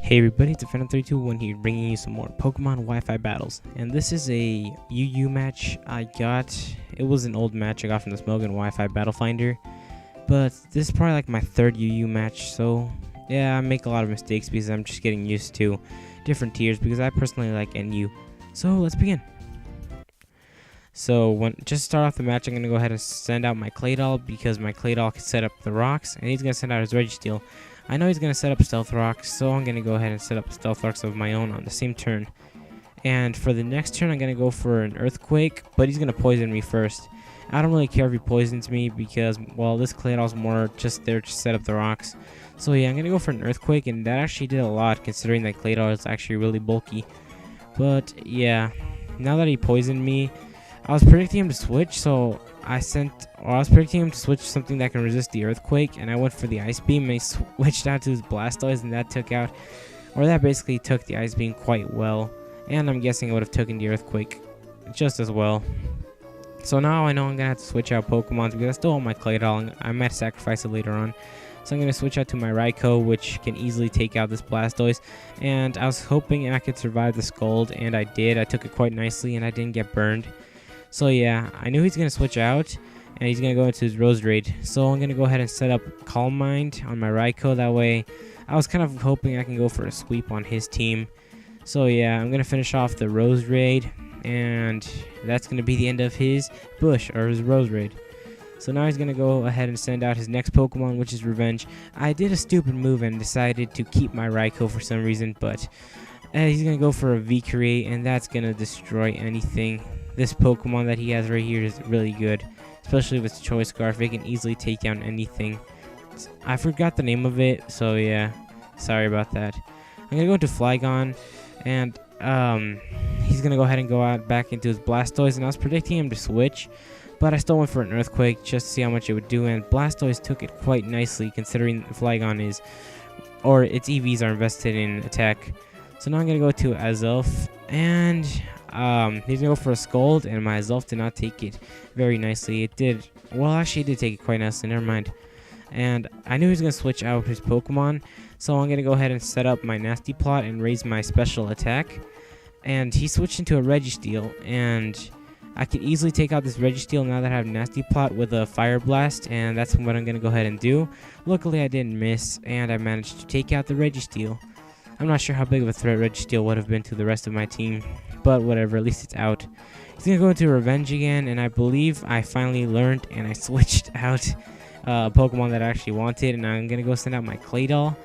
Hey everybody, it's Defender321 here, bringing you some more Pokemon Wi-Fi battles. And this is a UU match I got. It was an old match I got from the Smogon Wi-Fi Battle Finder. But this is probably like my third UU match, so yeah, I make a lot of mistakes because I'm just getting used to different tiers because I personally like NU. So let's begin. So just to start off the match, I'm going to go ahead and send out my Claydol because my Claydol can set up the rocks, and he's going to send out his Registeel. I know he's going to set up Stealth Rocks, so I'm going to go ahead and set up Stealth Rocks of my own on the same turn. And for the next turn, I'm going to go for an Earthquake, but he's going to poison me first. I don't really care if he poisons me because, well, this Claydol's more just there to set up the rocks. So yeah, I'm going to go for an Earthquake, and that actually did a lot considering that Claydol is actually really bulky. But yeah, now that he poisoned me, I was predicting him to switch, so I was predicting him to switch something that can resist the Earthquake, and I went for the Ice Beam, and he switched out to his Blastoise, and that basically took the Ice Beam quite well, and I'm guessing it would have taken the Earthquake just as well. So now I know I'm going to have to switch out Pokemon because I still want my Claydol, and I might sacrifice it later on. So I'm going to switch out to my Raikou, which can easily take out this Blastoise, and I was hoping I could survive the Scald, and I did. I took it quite nicely, and I didn't get burned. So yeah, I knew he's going to switch out, and he's going to go into his Rose Raid. So I'm going to go ahead and set up Calm Mind on my Raikou. That way, I was kind of hoping I can go for a sweep on his team. So yeah, I'm going to finish off the Rose Raid, and that's going to be the end of his Bush, or his Rose Raid. So now he's going to go ahead and send out his next Pokemon, which is Revenge. I did a stupid move and decided to keep my Raikou for some reason, but he's going to go for a V-Create, and that's going to destroy anything. This Pokemon that he has right here is really good, especially with Choice Scarf. It can easily take down anything. I forgot the name of it, so yeah, sorry about that. I'm going to go into Flygon, and he's going to go ahead and go out back into his Blastoise, and I was predicting him to switch, but I still went for an Earthquake just to see how much it would do, and Blastoise took it quite nicely considering Flygon its EVs are invested in attack. So now I'm going to go to Azelf, and he's going to go for a Scald, and my Azelf did not take it very nicely. It did, well, actually it did take it quite nicely, never mind. And I knew he was going to switch out his Pokemon, so I'm going to go ahead and set up my Nasty Plot and raise my special attack. And he switched into a Registeel, and I could easily take out this Registeel now that I have Nasty Plot with a Fire Blast, and that's what I'm going to go ahead and do. Luckily I didn't miss, and I managed to take out the Registeel. I'm not sure how big of a threat Registeel would have been to the rest of my team, but whatever, at least it's out. He's going to go into Revenge again, and I believe I finally learned and I switched out a Pokemon that I actually wanted, and I'm going to go send out my Claydol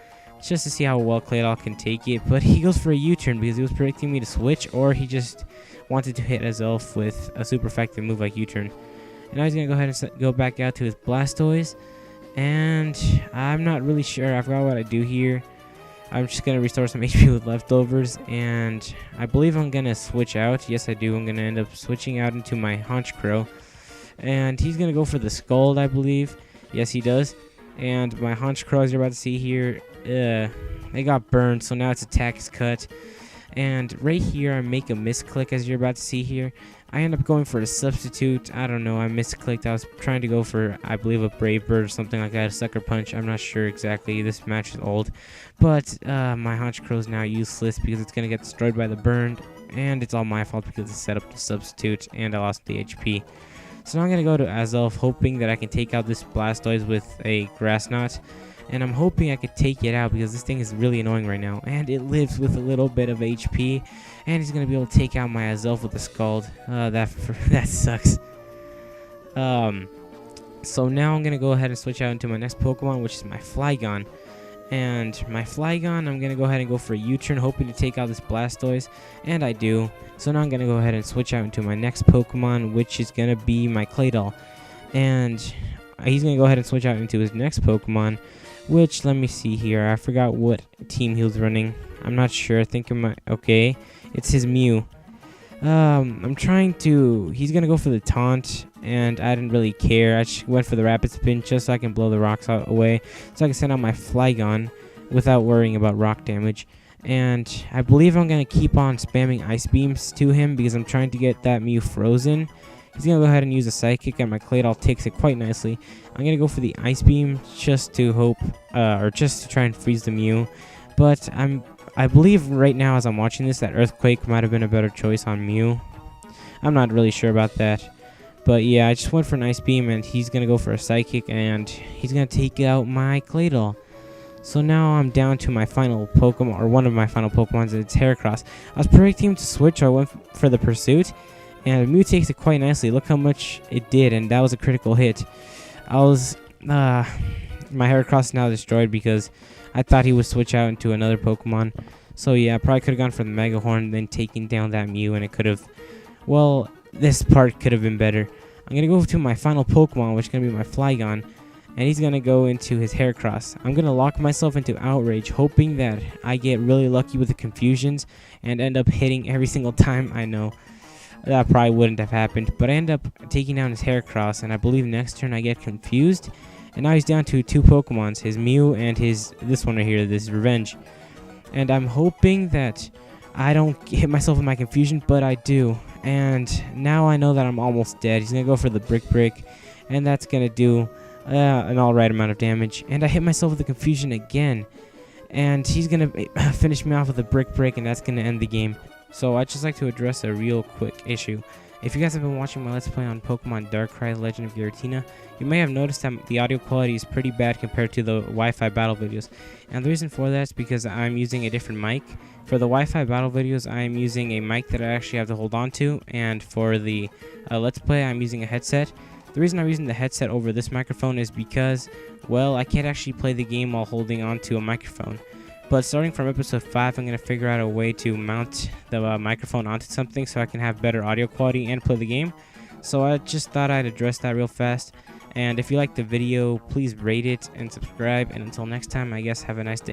just to see how well Claydol can take it. But he goes for a U-turn because he was predicting me to switch, or he just wanted to hit Azelf with a super effective move like U-turn. And now he's going to go ahead and go back out to his Blastoise, and I'm not really sure. I forgot what I do here. I'm just going to restore some HP with leftovers, and I believe I'm going to switch out. Yes, I do. I'm going to end up switching out into my Honchkrow, and he's going to go for the Scald, I believe. Yes, he does. And my Honchkrow, as you're about to see here, they got burned, so now its attack is cut. And right here, I make a misclick, as you're about to see here. I end up going for a substitute. I don't know, I misclicked. I was trying to go for, I believe, a Brave Bird or something like that, a Sucker Punch. I'm not sure exactly. This match is old. But my Honchkrow is now useless because it's going to get destroyed by the burn. And it's all my fault because it set up the substitute and I lost the HP. So now I'm going to go to Azelf, hoping that I can take out this Blastoise with a Grass Knot. And I'm hoping I could take it out because this thing is really annoying right now. And it lives with a little bit of HP. And he's going to be able to take out my Azelf with a Scald. That sucks. So now I'm going to go ahead and switch out into my next Pokemon, which is my Flygon. And my Flygon, I'm going to go ahead and go for a U-turn, hoping to take out this Blastoise. And I do. So now I'm going to go ahead and switch out into my next Pokemon, which is going to be my Claydol. And he's going to go ahead and switch out into his next Pokemon, which, let me see here. I forgot what team he was running. I'm not sure. I think okay. It's his Mew. I'm trying to... He's going to go for the Taunt, and I didn't really care. I just went for the Rapid Spin just so I can blow the rocks away, so I can send out my Flygon without worrying about rock damage. And I believe I'm going to keep on spamming Ice Beams to him because I'm trying to get that Mew frozen. He's going to go ahead and use a Psychic, and my Claydol takes it quite nicely. I'm going to go for the Ice Beam just to hope, or just to try and freeze the Mew. But I believe right now as I'm watching this that Earthquake might have been a better choice on Mew. I'm not really sure about that. But yeah, I just went for an Ice Beam, and he's going to go for a Psychic, and he's going to take out my Claydol. So now I'm down to my final Pokemon, or one of my final Pokemons, it's Heracross. I was predicting him to switch, so I went for the Pursuit, and Mew takes it quite nicely. Look how much it did, and that was a critical hit. My Heracross is now destroyed because I thought he would switch out into another Pokemon. So yeah, I probably could have gone for the Mega Horn, then taking down that Mew, and it could have, well, this part could have been better. I'm going to go to my final Pokemon, which is going to be my Flygon, and he's going to go into his Heracross. I'm going to lock myself into Outrage, hoping that I get really lucky with the confusions and end up hitting every single time. I know that probably wouldn't have happened, but I end up taking down his Heracross, and I believe next turn I get confused, and now he's down to 2 Pokemons, his Mew and this one right here, this Revenge. And I'm hoping that I don't hit myself with my confusion, but I do. And now I know that I'm almost dead. He's going to go for the Brick, and that's going to do an alright amount of damage. And I hit myself with the confusion again, and he's going to finish me off with a Brick, and that's going to end the game. So I'd just like to address a real quick issue. If you guys have been watching my Let's Play on Pokemon Darkrai Legend of Giratina, you may have noticed that the audio quality is pretty bad compared to the Wi-Fi battle videos. And the reason for that is because I'm using a different mic. For the Wi-Fi battle videos, I'm using a mic that I actually have to hold on to. And for the Let's Play, I'm using a headset. The reason I'm using the headset over this microphone is because, well, I can't actually play the game while holding on to a microphone. But starting from episode 5, I'm going to figure out a way to mount the microphone onto something so I can have better audio quality and play the game. So I just thought I'd address that real fast. And if you liked the video, please rate it and subscribe. And until next time, I guess have a nice day.